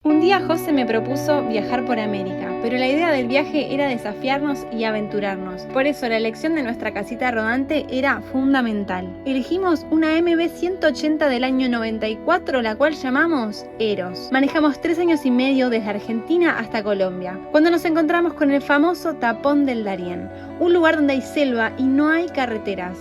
Un día José me propuso viajar por América, pero la idea del viaje era desafiarnos y aventurarnos. Por eso la elección de nuestra casita rodante era fundamental. Elegimos una MB 180 del año 94, la cual llamamos Eros. Manejamos 3 años y medio desde Argentina hasta Colombia, cuando nos encontramos con el famoso Tapón del Darién, un lugar donde hay selva y no hay carreteras.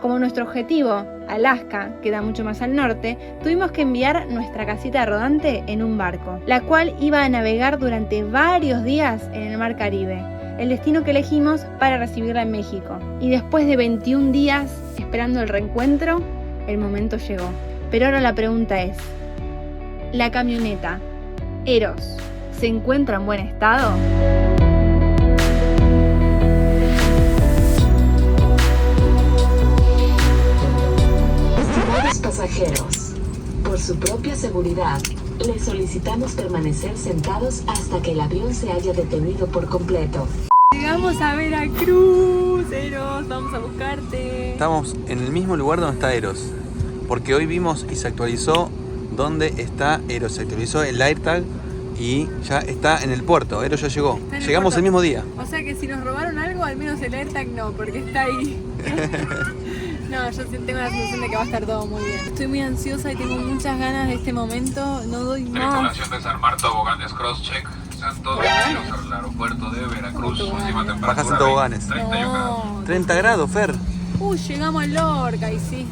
Como nuestro objetivo, Alaska, queda mucho más al norte, tuvimos que enviar nuestra casita rodante en un barco, la cual iba a navegar durante varios días en el Mar Caribe, el destino que elegimos para recibirla en México. Y después de 21 días esperando el reencuentro, el momento llegó. Pero ahora la pregunta es, ¿la camioneta Eros se encuentra en buen estado? Pasajeros, por su propia seguridad, les solicitamos permanecer sentados hasta que el avión se haya detenido por completo. Llegamos a Veracruz, Eros, vamos a buscarte. Estamos en el mismo lugar donde está Eros, porque hoy vimos y se actualizó dónde está Eros, se actualizó el AirTag y ya está en el puerto. Eros ya llegó, llegamos el mismo día. O sea que si nos robaron algo, al menos el AirTag no, porque está ahí. No, yo tengo la sensación de que va a estar todo muy bien. Estoy muy ansiosa y tengo muchas ganas de este momento. No doy más. Tripulación desarmar toboganes crosscheck. Sean todos bienvenidos al aeropuerto de Veracruz. Última temperatura. Bajas en toboganes. 31 grados. 30 grados, Fer. Llegamos a Lorca y sí.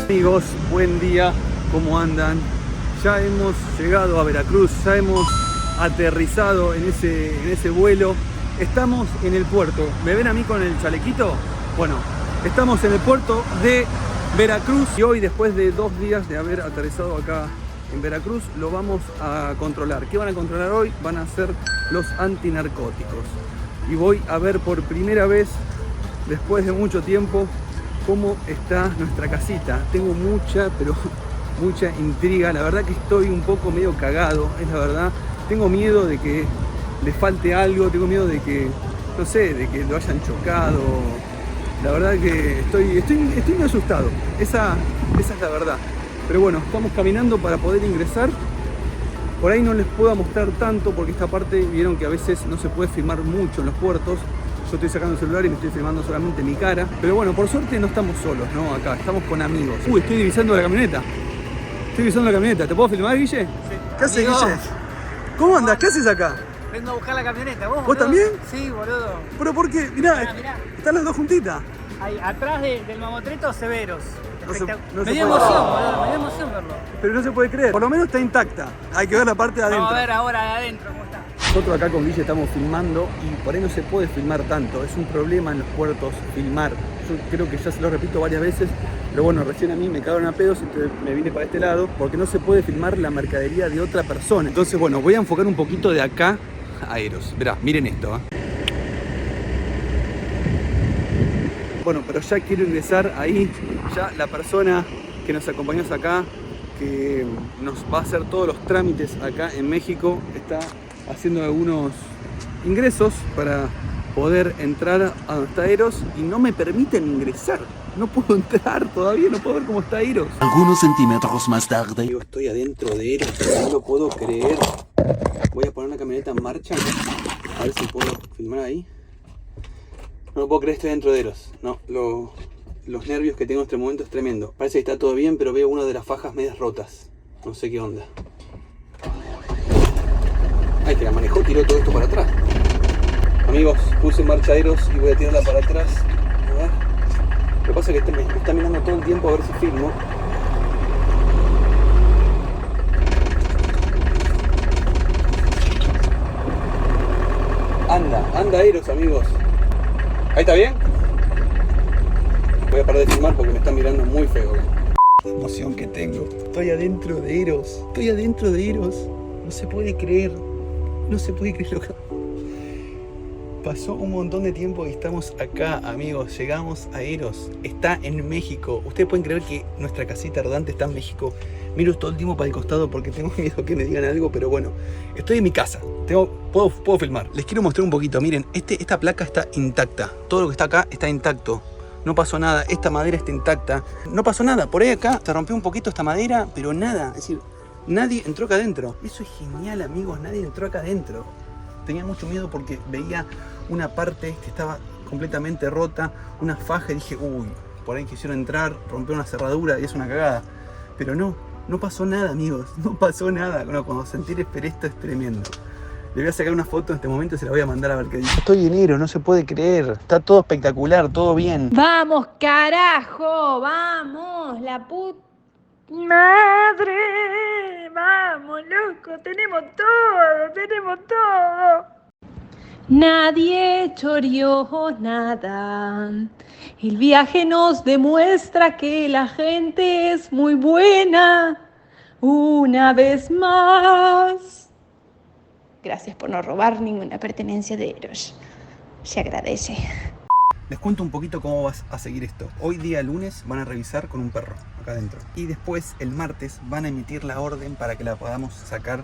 Amigos, buen día, ¿cómo andan? Ya hemos llegado a Veracruz, ya hemos aterrizado en ese vuelo. Estamos en el puerto. ¿Me ven a mí con el chalequito? Bueno, estamos en el puerto de Veracruz y hoy, después de 2 días de haber aterrizado acá en Veracruz, lo vamos a controlar. ¿Qué van a controlar hoy? Van a ser los antinarcóticos. Y voy a ver por primera vez, después de mucho tiempo, cómo está nuestra casita. Tengo mucha intriga. La verdad que estoy un poco medio cagado, es la verdad. Tengo miedo de que le falte algo, tengo miedo de que, no sé, de que lo hayan chocado. La verdad que estoy muy asustado. Esa es la verdad. Pero bueno, estamos caminando para poder ingresar. Por ahí no les puedo mostrar tanto porque esta parte, vieron que a veces no se puede filmar mucho en los puertos. Yo estoy sacando el celular y me estoy filmando solamente mi cara. Pero bueno, por suerte no estamos solos, ¿no? Acá, estamos con amigos. Estoy divisando la camioneta. ¿Te puedo filmar, Guille? Sí. ¿Qué haces, Guille? ¿Cómo andas? ¿Qué haces acá? Vengo a buscar la camioneta, ¿vos? ¿Vos también? Sí, boludo. ¿Pero por qué? Mirá. Están las dos juntitas. Ahí, atrás del mamotreto, Severos. No se me puede. dio emoción, boludo, me dio emoción verlo. Pero no se puede creer. Por lo menos está intacta. Hay que ver la parte de adentro. Vamos a ver ahora de adentro cómo está. Nosotros acá con Guille estamos filmando y por ahí no se puede filmar tanto. Es un problema en los puertos filmar. Yo creo que ya se lo repito varias veces. Pero bueno, recién a mí me cagaron a pedos y me vine para este lado porque no se puede filmar la mercadería de otra persona. Entonces bueno, voy a enfocar un poquito de acá a Eros. Verá, miren esto, ¿eh? Bueno, pero ya quiero ingresar ahí. Ya la persona que nos acompañó acá, que nos va a hacer todos los trámites acá en México, está haciendo algunos ingresos para poder entrar a donde está Eros y no me permiten ingresar. No puedo entrar todavía, no puedo ver cómo está Eros. Algunos centímetros más tarde. Yo estoy adentro de Eros, no lo puedo creer. Voy a poner una camioneta en marcha, a ver si puedo filmar ahí. No lo puedo creer, estoy dentro de Eros. No, los nervios que tengo en este momento es tremendo. Parece que está todo bien, pero veo una de las fajas medias rotas. No sé qué onda. Ay, que la manejó, tiró todo esto para atrás. Amigos, puse en marcha Eros y voy a tirarla para atrás. A ver. Lo que pasa es que me está mirando todo el tiempo a ver si filmo. Anda Eros, amigos. ¿Ahí está bien? Voy a parar de filmar porque me están mirando muy feo. La emoción que tengo. Estoy adentro de Eros. No se puede creer. No se puede creer lo que... Pasó un montón de tiempo y estamos acá, amigos. Llegamos a Eros. Está en México. Ustedes pueden creer que nuestra casita rodante está en México. Miro todo el tiempo para el costado porque tengo miedo que me digan algo, pero bueno, estoy en mi casa. Puedo filmar. Les quiero mostrar un poquito. Miren, esta placa está intacta. Todo lo que está acá está intacto. no pasó nada, esta madera está intacta, no pasó nada. Por ahí acá se rompió un poquito esta madera, pero nada, es decir, nadie entró acá adentro. Eso es genial, amigos, nadie entró acá adentro. Tenía mucho miedo porque veía una parte que estaba completamente rota, una faja, y dije, uy, por ahí quisieron entrar, romper una cerradura y es una cagada. Pero no pasó nada, amigos, no pasó nada. No, cuando sentí esto es tremendo. Le voy a sacar una foto en este momento y se la voy a mandar a ver qué dice. Estoy en enero, no se puede creer. Está todo espectacular, todo bien. ¡Vamos, carajo! ¡Vamos! ¡La madre! ¡Vamos, loco! ¡Tenemos todo! ¡Tenemos todo! Nadie choreó nada. El viaje nos demuestra que la gente es muy buena. Una vez más. Gracias por no robar ninguna pertenencia de Eros. Se agradece. Les cuento un poquito cómo vas a seguir esto. Hoy día lunes van a revisar con un perro acá adentro. Y después el martes van a emitir la orden para que la podamos sacar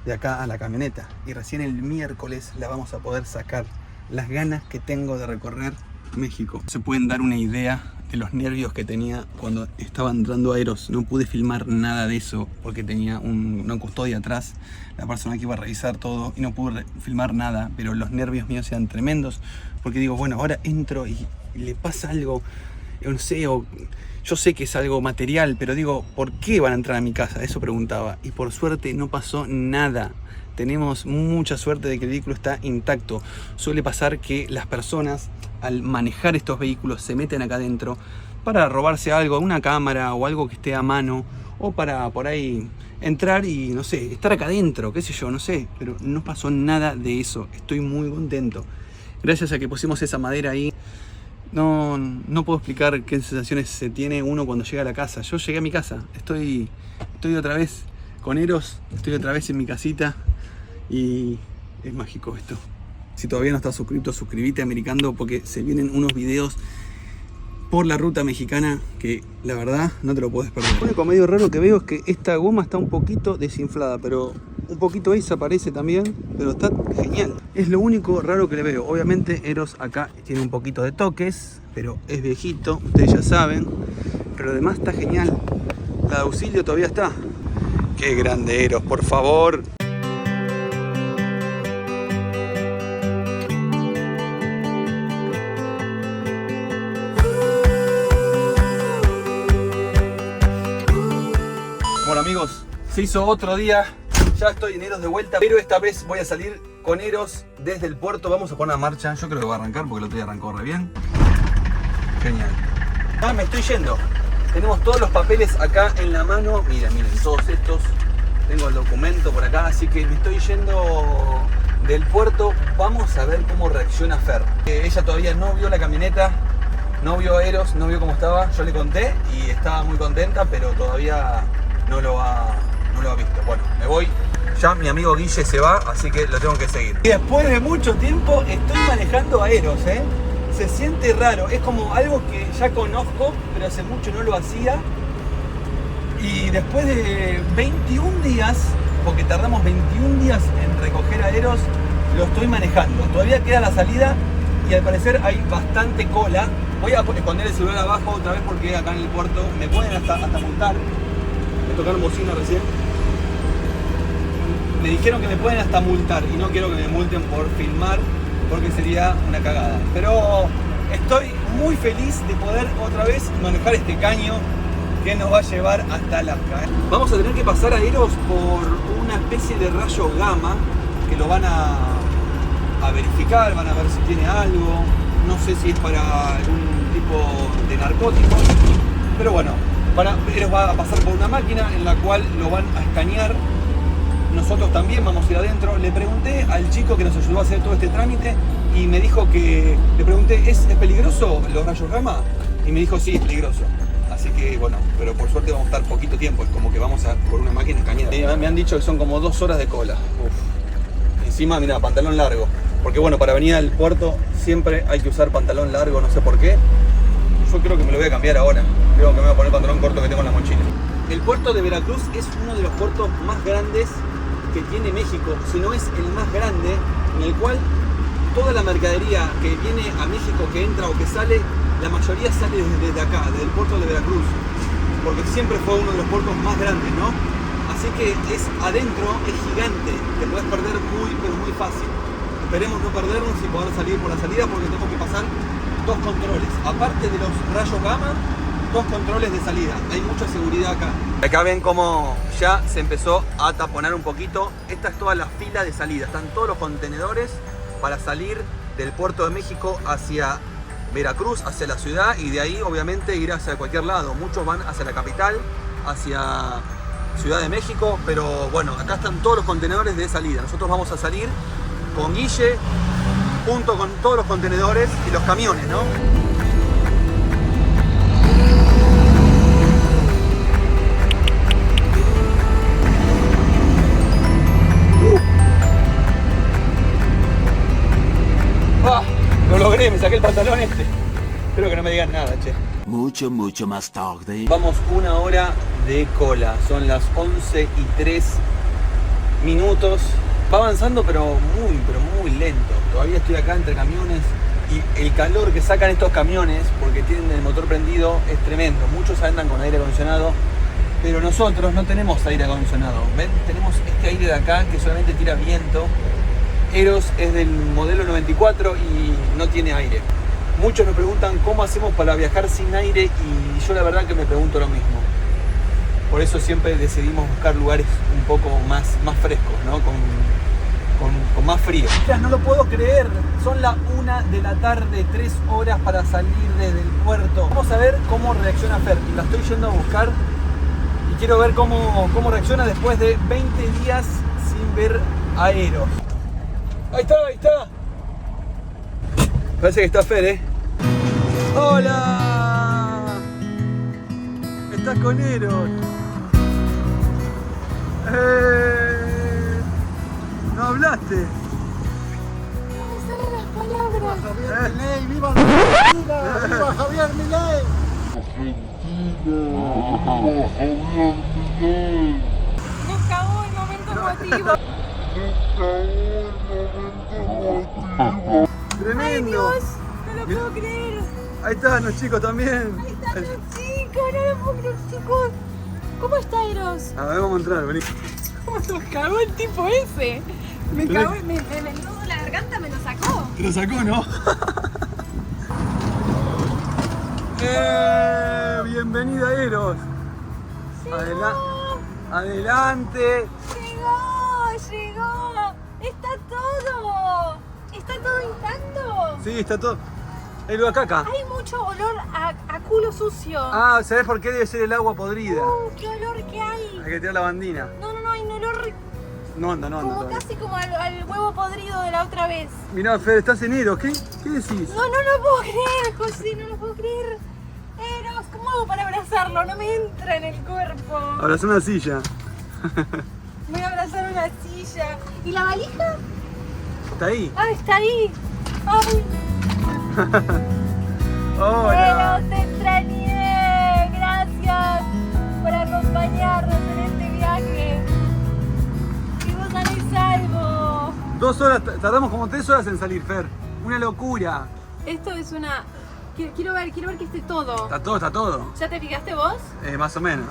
de acá a la camioneta. Y recién el miércoles la vamos a poder sacar. Las ganas que tengo de recorrer México. Se pueden dar una idea de los nervios que tenía cuando estaba entrando a Eros. No pude filmar nada de eso porque tenía una custodia atrás, la persona que iba a revisar todo, y no pude filmar nada, pero los nervios míos eran tremendos porque digo, bueno, ahora entro y le pasa algo, no sé, o yo sé que es algo material, pero digo, ¿por qué van a entrar a mi casa? Eso preguntaba, y por suerte no pasó nada. Tenemos mucha suerte de que el vehículo está intacto. Suele pasar que las personas al manejar estos vehículos se meten acá adentro para robarse algo, una cámara o algo que esté a mano, o para por ahí entrar y no sé, estar acá adentro, qué sé yo, no sé, pero no pasó nada de eso. Estoy muy contento. Gracias a que pusimos esa madera ahí, no puedo explicar qué sensaciones se tiene uno cuando llega a la casa. Yo llegué a mi casa, estoy otra vez con Eros, estoy otra vez en mi casita y es mágico esto. Si todavía no estás suscrito, suscríbete, americano, porque se vienen unos videos por la ruta mexicana que la verdad no te lo puedes perder. Lo único medio raro que veo es que esta goma está un poquito desinflada, pero un poquito ahí se aparece también, pero está genial. Es lo único raro que le veo. Obviamente Eros acá tiene un poquito de toques, pero es viejito, ustedes ya saben, pero lo demás está genial. La de auxilio todavía está. Qué grande Eros, por favor. Bueno amigos, se hizo otro día, ya estoy en Eros de vuelta, pero esta vez voy a salir con Eros desde el puerto. Vamos a poner la marcha, yo creo que va a arrancar porque el otro día arrancó re bien. Genial. Ah, me estoy yendo. Tenemos todos los papeles acá en la mano, miren, todos estos. Tengo el documento por acá, así que me estoy yendo del puerto. Vamos a ver cómo reacciona Fer. Ella todavía no vio la camioneta, no vio a Eros, no vio cómo estaba. Yo le conté y estaba muy contenta, pero todavía no lo ha visto. Bueno, me voy. Ya mi amigo Guille se va, así que lo tengo que seguir. Y después de mucho tiempo estoy manejando a Eros, Se siente raro, es como algo que ya conozco, pero hace mucho no lo hacía. Y después de 21 días, porque tardamos 21 días en recoger a Eros, lo estoy manejando. Todavía queda la salida y al parecer hay bastante cola. Voy a esconder el celular abajo otra vez porque acá en el puerto me pueden hasta multar. Me tocaron bocina recién. Me dijeron que me pueden hasta multar y no quiero que me multen por filmar porque sería una cagada. Pero estoy muy feliz de poder otra vez manejar este caño que nos va a llevar hasta Alaska. Vamos a tener que pasar a Eros por una especie de rayo gamma que lo van a verificar, van a ver si tiene algo. No sé si es para algún tipo de narcótico, pero bueno, Eros va a pasar por una máquina en la cual lo van a escanear. Nosotros también vamos a ir adentro. Le pregunté al chico que nos ayudó a hacer todo este trámite y me dijo que... Le pregunté, ¿es peligroso los rayos gamma? Y me dijo, sí, es peligroso. Así que bueno, pero por suerte vamos a estar poquito tiempo. Es como que vamos por una máquina escaneada. Me han dicho que son como 2 horas de cola. Uf. Encima, mira, pantalón largo. Porque bueno, para venir al puerto siempre hay que usar pantalón largo, no sé por qué. Yo creo que me lo voy a cambiar ahora. Creo que me voy a poner pantalón corto que tengo en la mochila. El puerto de Veracruz es uno de los puertos más grandes que tiene México, si no es el más grande, en el cual toda la mercadería que viene a México, que entra o que sale, la mayoría sale desde acá, desde el puerto de Veracruz, porque siempre fue uno de los puertos más grandes, ¿no? Así que es adentro, es gigante, te podés perder muy, pero muy fácil. Esperemos no perdernos y poder salir por la salida porque tenemos que pasar 2 controles. Aparte de los rayos gamma, 2 controles de salida. Hay mucha seguridad acá. Acá ven cómo ya se empezó a taponar un poquito. Esta es toda la fila de salida. Están todos los contenedores para salir del puerto de México hacia Veracruz, hacia la ciudad, y de ahí obviamente ir hacia cualquier lado. Muchos van hacia la capital, hacia Ciudad de México, pero bueno, acá están todos los contenedores de salida. Nosotros vamos a salir con Guille, junto con todos los contenedores y los camiones, ¿no? Lo logré, me saqué el pantalón este. Espero que no me digan nada, che. Mucho más tarde. Vamos 1 hora de cola. Son las 11:03. Va avanzando pero muy lento. Todavía estoy acá entre camiones y el calor que sacan estos camiones, porque tienen el motor prendido, es tremendo. Muchos andan con aire acondicionado, pero nosotros no tenemos aire acondicionado. ¿Ven? Tenemos este aire de acá que solamente tira viento. Eros es del modelo 94 y no tiene aire. Muchos nos preguntan cómo hacemos para viajar sin aire, y yo la verdad que me pregunto lo mismo. Por eso siempre decidimos buscar lugares un poco más frescos, ¿no? Con más frío. Ya no lo puedo creer, son las 1 de la tarde, 3 horas para salir desde el puerto. Vamos a ver cómo reacciona Fer, y la estoy yendo a buscar y quiero ver cómo reacciona después de 20 días sin ver a Eros. Ahí está. Parece que está Fer, ¿eh? ¡Hola! Estás con Eros. ¿No hablaste? No me salen las palabras. Javier Milei, ¡viva Argentina! ¡Viva Javier Milei! Nos cagó el momento emotivo. ¡Tremendo! ¡Ay, Dios! No lo puedo creer. Ahí están los chicos también. Ahí están los chicos, no lo puedo creer, chicos. ¿Cómo está Eros? A ver, vamos a entrar, vení. ¿Cómo se nos cagó el tipo ese? Me cagó, me nudo la garganta, me lo sacó. Te lo sacó, ¿no? Bienvenida, Eros. Adelante. Llegó. Está todo intacto. Sí, está todo. El de caca. Hay mucho olor a culo sucio. Ah, ¿sabés por qué debe ser el agua podrida? Qué olor que hay. Hay que tirar la bandina. No, hay un olor No anda. como Todavía. casi como al huevo podrido de la otra vez. Mirá, Fer, estás en Eros. ¿Qué decís? No lo puedo creer, José, no lo puedo creer. Eros, ¿cómo hago para abrazarlo? No me entra en el cuerpo. Abrazá una silla. Voy a abrazar una silla. ¿Y la valija? ¿Está ahí? Ah, está ahí. Ay. Hola. Eros, te extrañé. Gracias por acompañarnos en este viaje. Y vos salís salvo. 2 horas, tardamos como 3 horas en salir, Fer. Una locura. Esto es una... Quiero ver que esté todo. Está todo. ¿Ya te fijaste vos? Más o menos.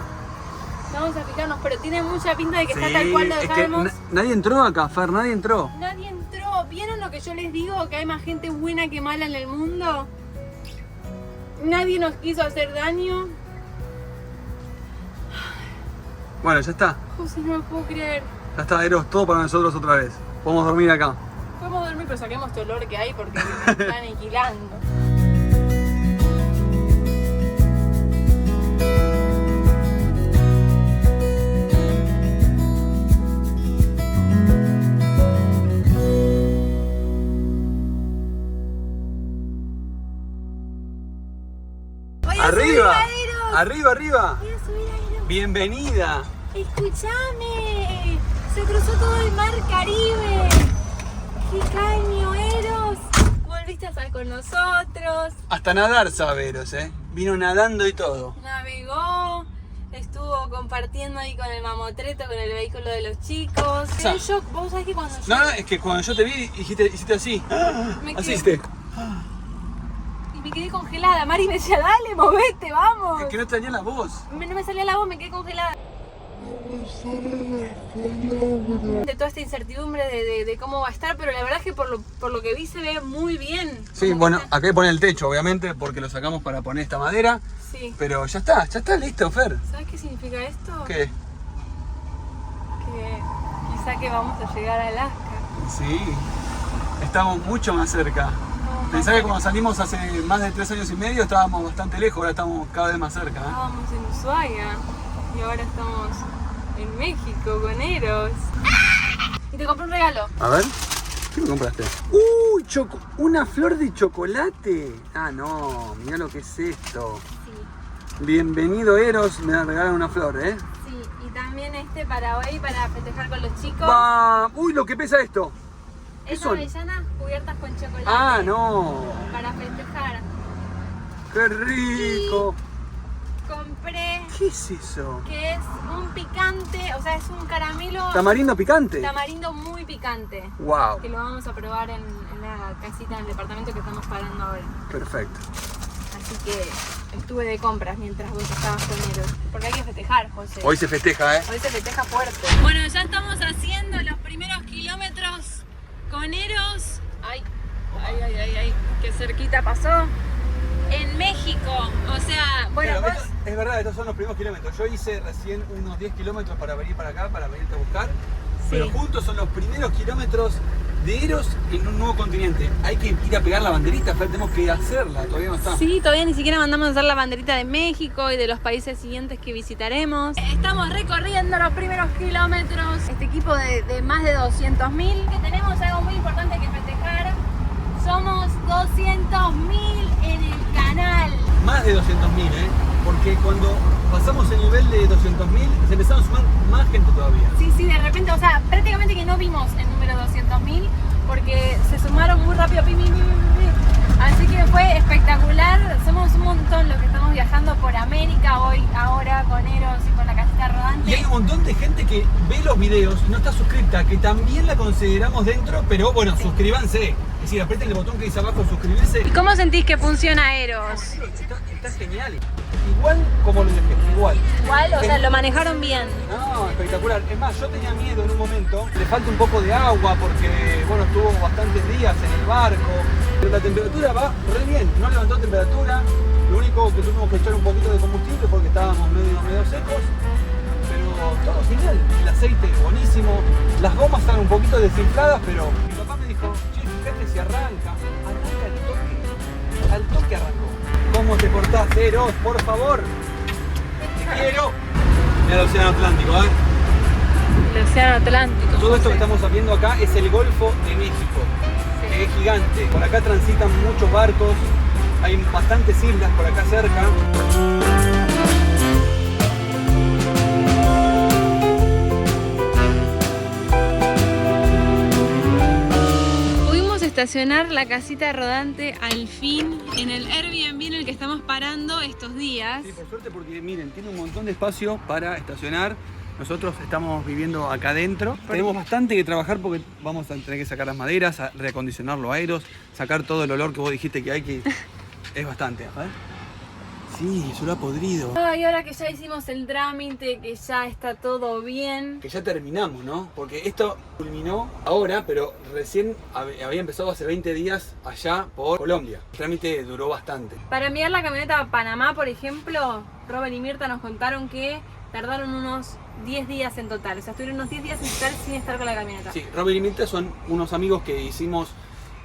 Vamos a fijarnos, pero tiene mucha pinta de que está tal cual lo es que dejamos. nadie entró acá, Fer, nadie entró. Nadie entró. ¿Vieron lo que yo les digo? Que hay más gente buena que mala en el mundo. Nadie nos quiso hacer daño. Bueno, ya está. José, no lo puedo creer. Ya está, Eros, todo para nosotros otra vez. Podemos dormir acá. Podemos dormir, pero saquemos este olor que hay porque me está aniquilando. ¡Arriba! ¡Arriba! ¡Arriba! Voy a subir a Eros. ¡Bienvenida! ¡Escúchame! Se cruzó todo el mar Caribe. ¡Qué caño, Eros! Volviste a estar con nosotros. Hasta nadar sabe Eros, Vino nadando y todo. Navegó. Estuvo compartiendo ahí con el mamotreto, con el vehículo de los chicos. Sa- Yo, vos sabés que cuando yo... No, es que cuando yo te vi, hiciste así. Me Así quedé- hiciste. Y me me quedé congelada. Mari me decía, dale, movete, vamos. Es que no tenía la voz. No me salía la voz, me quedé congelada. De toda esta incertidumbre de cómo va a estar, pero la verdad es que por lo que vi se ve muy bien. Sí, Como bueno, que está- acá hay que poner el techo, obviamente, porque lo sacamos para poner esta madera. Sí. Pero ya está listo, Fer. ¿Sabes qué significa esto? ¿Qué? Que quizá que vamos a llegar a Alaska. Sí, estamos mucho más cerca. Pensá que cuando salimos hace más de 3 años y medio estábamos bastante lejos, ahora estamos cada vez más cerca. ¿Eh? Estábamos en Ushuaia y ahora estamos en México con Eros. Y te compré un regalo. A ver, ¿qué me compraste? ¡Uy! ¡Una flor de chocolate! Ah, no, mirá lo que es esto. Sí, Bienvenido, Eros, me regalan una flor, ¿eh? sí. Y también para hoy, para festejar con los chicos. ¡Uy, lo que pesa esto! ¿Qué Es son? avellanas cubiertas con chocolate. ¡Ah, no! Para festejar. ¡Qué rico! Compré ¿Qué es eso? que es un picante, o sea, es un caramelo ¿Tamarindo picante? tamarindo muy picante. ¡Wow! Que lo vamos a probar en la casita, en el departamento que estamos parando ahora. Perfecto. Así que estuve de compras mientras vos estabas con Eros. Porque hay que festejar, José. Hoy se festeja, ¿eh? Hoy se festeja fuerte. Bueno, ya estamos haciendo los primeros kilómetros con Eros. Ay, qué cerquita pasó. En México. O sea, bueno, Claro, vos... es verdad, estos son los primeros kilómetros. Yo hice recién unos 10 kilómetros para venir para acá, para venirte a buscar. Pero juntos son los primeros kilómetros de Eros en un nuevo continente. Hay que ir a pegar la banderita, Fer, tenemos que hacerla, todavía no está. Sí, todavía ni siquiera mandamos a hacer la banderita de México y de los países siguientes que visitaremos. Estamos recorriendo los primeros kilómetros. Este equipo de más de 200.000. Que tenemos algo muy importante que festejar. Somos 200.000 en el canal. Más de 200.000, ¿eh? Porque cuando pasamos el nivel de 200.000, se empezaron a sumar más gente todavía. Sí, de repente, o sea, prácticamente que no vimos el número 200.000 porque se sumaron muy rápido. Así que fue espectacular. Somos un montón los que estamos viajando por América hoy, ahora con Eros y con la casita rodante. Y hay un montón de gente que ve los videos y no está suscripta, que también la consideramos dentro, pero bueno, suscríbanse. Es decir, aprieten el botón que dice abajo, suscribirse. ¿Y cómo sentís que funciona Eros? Está genial. Igual como lo dejé, igual. Igual, o sea, lo manejaron bien. No, espectacular. Es más, yo tenía miedo en un momento. Le falta un poco de agua porque, bueno, estuvo bastantes días en el barco. Pero la temperatura va re bien. No levantó temperatura. Lo único que tuvimos que echar un poquito de combustible porque estábamos medio secos. Pero todo genial. El aceite buenísimo. Las gomas están un poquito desinfladas, pero mi papá me dijo, che, fíjate si arranca. Arranca al toque. Al toque arrancó. ¿Cómo te portás, Eros? Por favor. Te quiero. Mira el océano Atlántico, ¿eh? El océano Atlántico. Todo esto que estamos viendo acá es el Golfo de México, que es gigante. Por acá transitan muchos barcos, hay bastantes islas por acá cerca. Pudimos estacionar la casita rodante al fin en el Airbnb en el que estamos parando estos días. Sí, por suerte, porque miren, tiene un montón de espacio para estacionar. Nosotros estamos viviendo acá adentro. Tenemos bastante que trabajar porque vamos a tener que sacar las maderas, a reacondicionar los aeros, sacar todo el olor que vos dijiste que hay que... Es bastante, ¿eh? Sí, eso lo ha podrido. Ay, ahora que ya hicimos el trámite, que ya está todo bien. Que ya terminamos, ¿no? Porque esto culminó ahora, pero recién había empezado hace 20 días allá por Colombia. El trámite duró bastante. Para enviar la camioneta a Panamá, por ejemplo, Robert y Mirta nos contaron que tardaron unos 10 días en total. O sea, estuvieron unos 10 días en total sin estar con la camioneta. Sí, Robert y Mirta son unos amigos que hicimos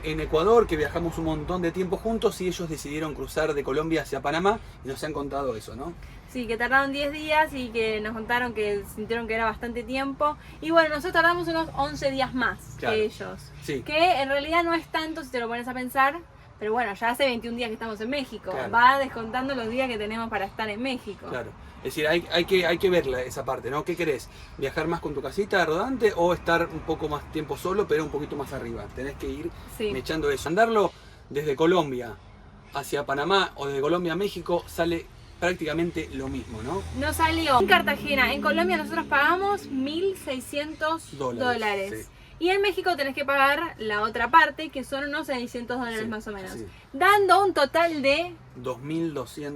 en Ecuador, que viajamos un montón de tiempo juntos y ellos decidieron cruzar de Colombia hacia Panamá y nos han contado eso, ¿no? Sí, que tardaron 10 días y que nos contaron que sintieron que era bastante tiempo. Y bueno, nosotros tardamos unos 11 días más Claro. que ellos. Sí. Que en realidad no es tanto si te lo pones a pensar. Pero bueno, ya hace 21 días que estamos en México. Claro. Va descontando los días que tenemos para estar en México. Claro. Es decir, hay que ver esa parte, ¿no? ¿Qué querés? ¿Viajar más con tu casita rodante o estar un poco más tiempo solo, pero un poquito más arriba? Tenés que ir Sí. echando eso. Andarlo desde Colombia hacia Panamá o desde Colombia a México sale prácticamente lo mismo, ¿no? No salió en Cartagena. En Colombia nosotros pagamos $1.600. Dólares, sí. Y en México tenés que pagar la otra parte, que son unos $600 Sí, más o menos. sí. Dando un total de $2.200.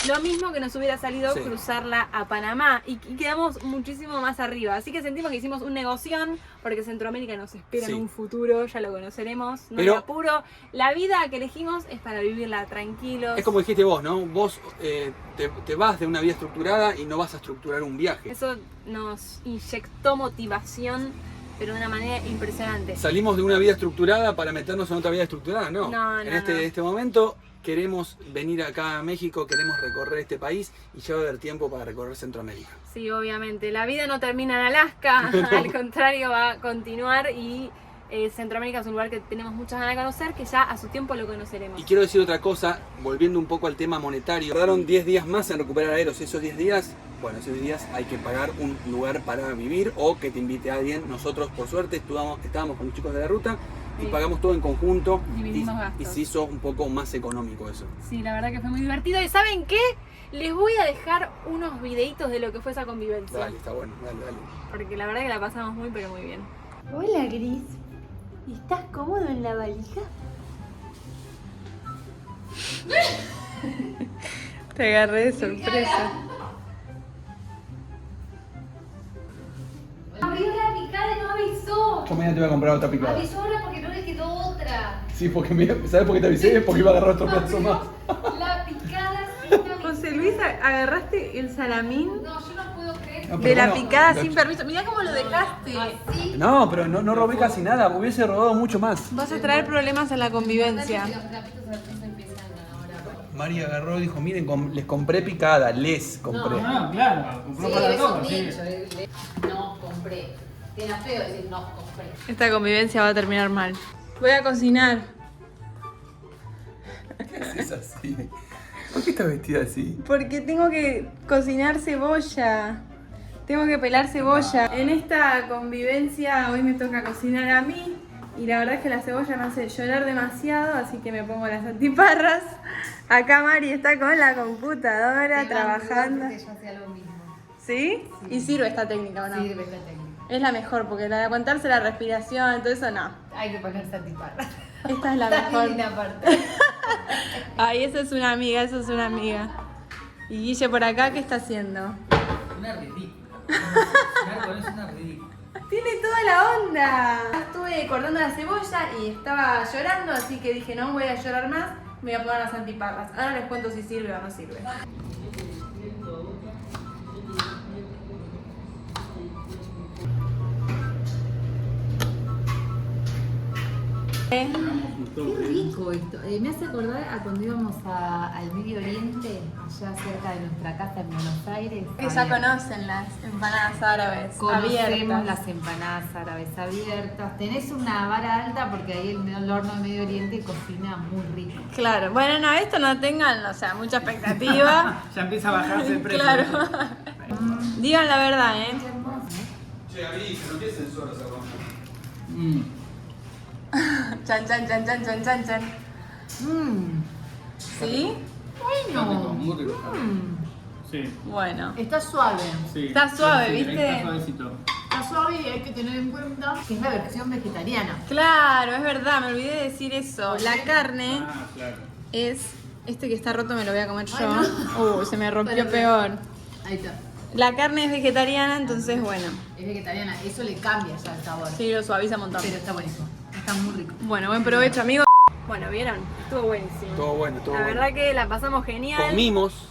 lo mismo que nos hubiera salido Sí. cruzarla a Panamá. Y quedamos muchísimo más arriba. Así que sentimos que hicimos un negoción, porque Centroamérica nos espera Sí. en un futuro, ya lo conoceremos. No Pero- hay apuro. La vida que elegimos es para vivirla tranquilos. Es como dijiste vos, ¿no? Vos te vas de una vida estructurada y no vas a estructurar un viaje. Eso nos inyectó motivación, pero de una manera impresionante. Salimos de una vida estructurada para meternos en otra vida estructurada, no. No, en no. este momento queremos venir acá a México, queremos recorrer este país y ya va a haber tiempo para recorrer Centroamérica. Sí, obviamente. La vida no termina en Alaska, al contrario, va a continuar y Centroamérica es un lugar que tenemos muchas ganas de conocer, que ya a su tiempo lo conoceremos. Y quiero decir otra cosa, volviendo un poco al tema monetario. Tardaron 10 días más en recuperar Aeros. Esos 10 días, bueno, esos 10 días hay que pagar un lugar para vivir o que te invite a alguien. Nosotros, por suerte, estábamos con los chicos de la ruta y Sí. pagamos todo en conjunto Dividimos y gastos. se hizo un poco más económico eso. Sí, la verdad que fue muy divertido. ¿Y saben qué? Les voy a dejar unos videitos de lo que fue esa convivencia. Dale, está bueno, dale. Porque la verdad que la pasamos muy, pero muy bien. Hola, Gris. ¿Estás cómodo en la valija? Te agarré de sorpresa. Abrió la picada y no avisó. Yo mañana te voy a comprar otra picada. Avisó ahora porque no le quedó otra. Sí, porque ¿sabes por qué te avisé? Porque iba a agarrar otro pedazo más. La picada sin avisar. José Luis, ¿agarraste el salamín No, yo no puedo creer. No, de pero la bueno, picada lo- sin permiso? Mirá cómo lo dejaste. Así. No, pero no robé casi nada, hubiese robado mucho más. Vas a traer problemas en la convivencia. Los trapitos al piso empiezan ahora. María agarró y dijo, miren, les compré picada, les compré. No, claro, compró Sí, para es un todos. Sí. dicho. No compré. Queda feo decir no compré. Esta convivencia va a terminar mal. Voy a cocinar. Es así. ¿Por qué estás vestida así? Porque tengo que cocinar cebolla. Tengo que pelar cebolla. En esta convivencia hoy me toca cocinar a mí. Y la verdad es que la cebolla me hace llorar demasiado, así que me pongo las antiparras. Acá Mari está con la computadora trabajando. Que yo hacía lo mismo. ¿Sí? Y sirve esta técnica, ¿o no? Sirve esta técnica. Es la mejor, porque la de aguantarse la respiración, todo eso no. Hay que ponerse antiparra. Esta es la Está mejor. linda aparte. Ay, esa es una amiga, esa es una amiga. Y Guille por acá, ¿qué está haciendo? Una ridícula. Cocinar con eso es una ridícula. Tiene toda la onda. Estuve cortando la cebolla y estaba llorando, así que dije, no voy a llorar más, me voy a poner las antiparras. Ahora les cuento si sirve o no sirve. Qué rico esto. Me hace acordar a cuando íbamos al Medio Oriente, allá cerca de nuestra casa en Buenos Aires. Que ya conocen las empanadas árabes Conocemos abiertas. las empanadas árabes abiertas. Tenés una vara alta porque ahí el horno de Medio Oriente cocina muy rico. Claro, bueno, no, esto no tengan, o sea, mucha expectativa. Ya empieza a bajarse el precio. Claro. Digan la verdad, ¿eh? Che, avisen, no tiene sensor esa cosa. Chan, chan, chan, chan, chan, chan, chan. ¿Sí? Bueno, Muy rico. Sí, Bueno. está suave. sí. Está suave, Sí, ¿viste? Está suavecito. Está suave y hay que tener en cuenta que es la versión vegetariana. Claro, es verdad, me olvidé de decir eso. La carne Ah, claro. es... Este que está roto me lo voy a comer yo. Ay, Se me rompió Pero- peor. Ahí está. La carne es vegetariana, entonces bueno. Es vegetariana, eso le cambia ya el sabor. Sí, lo suaviza un montón. Pero está buenísimo. Está muy rico. Bueno, buen provecho, amigos. Bueno, ¿vieron? Estuvo buenísimo. Todo bueno, todo La bueno. verdad que la pasamos genial. Comimos.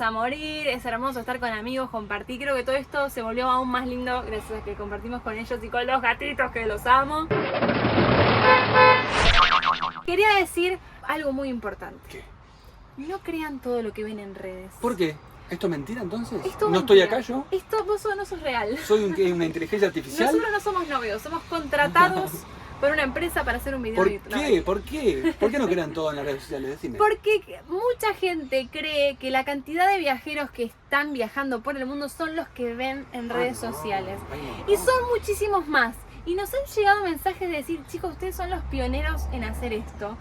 A morir, es hermoso estar con amigos, compartir. Creo que todo esto se volvió aún más lindo gracias a que compartimos con ellos y con los gatitos que los amo. Quería decir algo muy importante. ¿Qué? No crean todo lo que ven en redes. ¿Por qué? ¿Esto es mentira entonces? Esto ¿No es estoy mentira. acá yo? Esto vos no sos real. ¿Soy una inteligencia artificial? Nosotros no somos novios, somos contratados por una empresa para hacer un video ¿Por de YouTube. qué? ¿Por qué? ¿Por qué no crean todo en las redes sociales? Decime. Porque mucha gente cree que la cantidad de viajeros que están viajando por el mundo son los que ven en redes sociales. Y son muchísimos más. Y nos han llegado mensajes de decir, chicos, ustedes son los pioneros en hacer esto.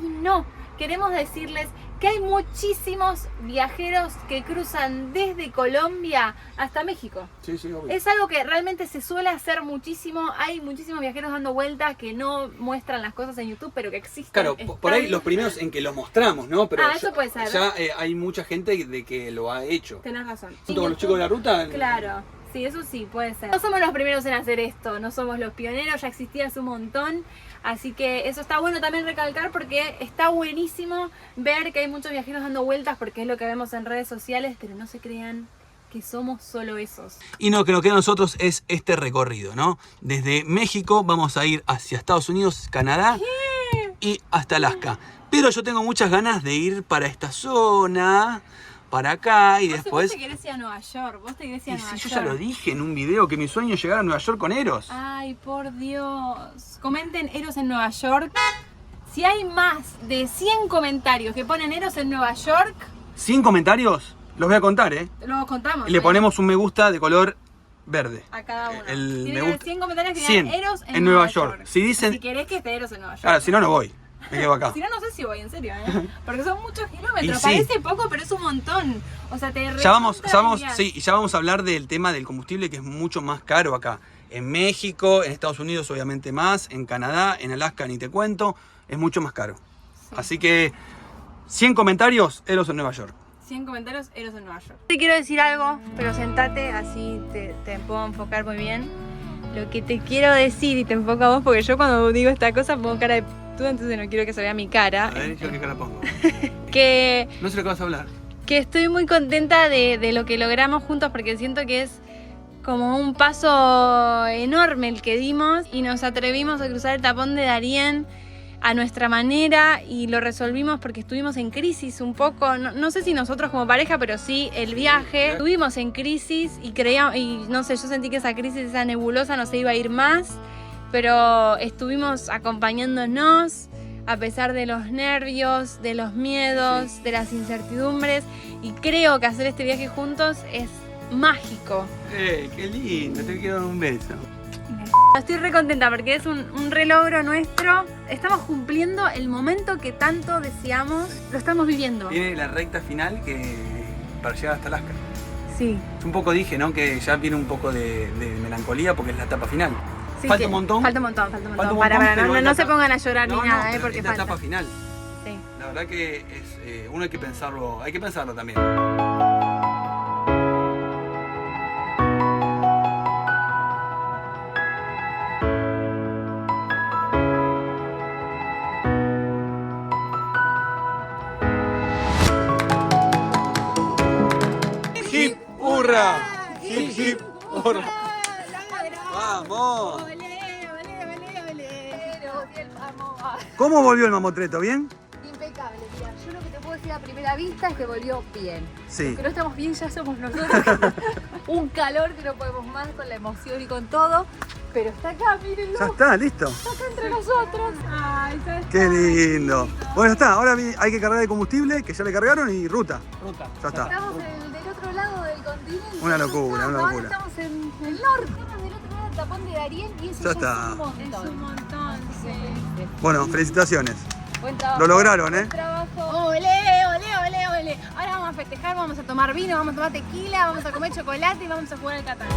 Y no, queremos decirles que hay muchísimos viajeros que cruzan desde Colombia hasta México. Sí, sí, obvio. Es algo que realmente se suele hacer muchísimo. Hay muchísimos viajeros dando vueltas que no muestran las cosas en YouTube, pero que existen. Claro, por ahí los primeros en que los mostramos, ¿no? Pero eso puede ser. Ya hay mucha gente de que lo ha hecho. Tenés razón. Junto con los chicos de la ruta. Claro. Sí, eso sí, puede ser. No somos los primeros en hacer esto, no somos los pioneros, ya existía hace un montón. Así que eso está bueno también recalcar porque está buenísimo ver que hay muchos viajeros dando vueltas porque es lo que vemos en redes sociales, pero no se crean que somos solo esos. Y lo que nos queda a nosotros es este recorrido, ¿no? Desde México vamos a ir hacia Estados Unidos, Canadá y hasta Alaska. Pero yo tengo muchas ganas de ir para esta zona, para acá y después... Vos te querés ir a Nueva York, vos te querés ir a Nueva York. Yo ya lo dije en un video que mi sueño es llegar a Nueva York con Eros. Ay, por Dios. Comenten Eros en Nueva York. Si hay más de 100 comentarios que ponen Eros en Nueva York... 100 comentarios, los voy a contar, ¿eh? Lo contamos. Y le ponemos un me gusta de color verde. a cada uno. El Tiene me que haber gusta. 100 comentarios que 100 digan Eros en Nueva York. Si dicen... Si querés que esté Eros en Nueva York. Claro, si no, no voy. Me quedo acá. Si no, no sé si voy, en serio, ¿eh? Porque son muchos kilómetros. Y sí. Parece poco, pero es un montón. O sea, te Ya vamos recontra sí, y ya vamos a hablar del tema del combustible que es mucho más caro acá. En México, en Estados Unidos obviamente más, en Canadá, en Alaska ni te cuento, es mucho más caro. Sí. Así que 100 comentarios, Eros en Nueva York. 100 comentarios, Eros en Nueva York. Te quiero decir algo, pero sentate, así te puedo enfocar muy bien. Lo que te quiero decir, y te enfoco a vos, porque yo cuando digo esta cosa pongo cara de puta, entonces no quiero que se vea mi cara. A ver, yo qué cara pongo. Que No sé lo que vas a hablar. que estoy muy contenta de lo que logramos juntos porque siento que es como un paso enorme el que dimos y nos atrevimos a cruzar el tapón de Darién a nuestra manera y lo resolvimos porque estuvimos en crisis un poco, no sé si nosotros como pareja, pero sí el viaje. Estuvimos en crisis y creíamos, y no sé, yo sentí que esa crisis, esa nebulosa no se iba a ir más, pero estuvimos acompañándonos a pesar de los nervios, de los miedos, de las incertidumbres, y creo que hacer este viaje juntos es mágico. Qué lindo, te quiero dar un beso. Estoy re contenta porque es un re logro nuestro. Estamos cumpliendo el momento que tanto deseamos, lo estamos viviendo. Viene la recta final que para llegar hasta Alaska. Sí. Un poco dije, ¿no? Que ya viene un poco de melancolía porque es la etapa final. Sí, falta que- un montón. Falta un montón, falta un montón. Falta un Para, montón, pero no es la se etapa- pongan a llorar ni nada, pero porque es la falta. etapa final. Sí. La verdad que es, uno hay que pensarlo también. ¡Hip, hurra! ¡Hip, hip, hurra! ¡Vamos! ¿Cómo volvió el mamotreto? ¿Bien? Impecable, mira, yo lo que te puedo decir a primera vista es que volvió bien. Sí. Los que no estamos bien ya somos nosotros. Un calor que no podemos más con la emoción y con todo. Pero está acá, mírenlo. Ya está, listo. Está acá entre nosotros. Ay, ¿sabes? Qué lindo. Bueno, ya está. Ahora hay que cargar el combustible, que ya le cargaron, y ruta. Ya está. Estamos del otro lado del continente. Una locura, una Ahora locura. estamos en el norte. Estamos del otro lado del tapón de Darién y eso Ya ya está. es un montón. Es un montón, sí. Bueno, felicitaciones. Buen trabajo. Lo lograron, ¿eh? Buen trabajo. Olé, olé, olé, olé. Ahora vamos a festejar, vamos a tomar vino, vamos a tomar tequila, vamos a comer chocolate y vamos a jugar al Catán.